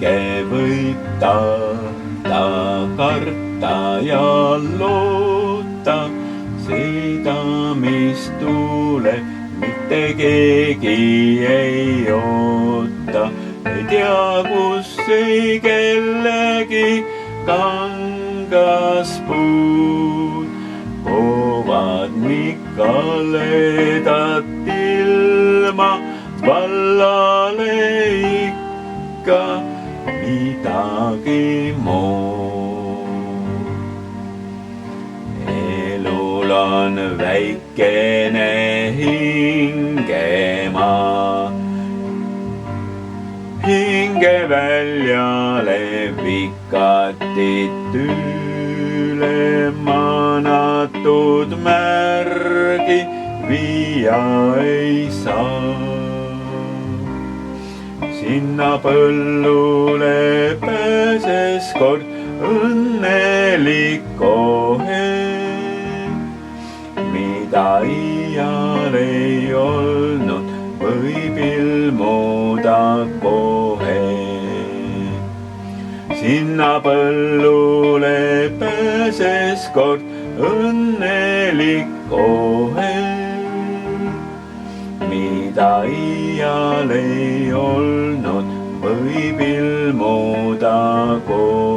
väike võib ta karta ja loota, seda, mis tuleb, mitte keegi ei oota. Ei tea, kus ei kellegi kangas puud, hoovad mikaledat ilma, vallale ikka midagi muud. Elul on väikene hingemaa, hinge väljale vikatit üle manatud märgi viia ei saa. Sinna põllule pääses kord õnnelik kohe, mida iial ei olnud, võib ilmuda kohe. Sinna põllule pääses kord õnnelik kohe, mida iial ei olnud, võib ilmuda kohe.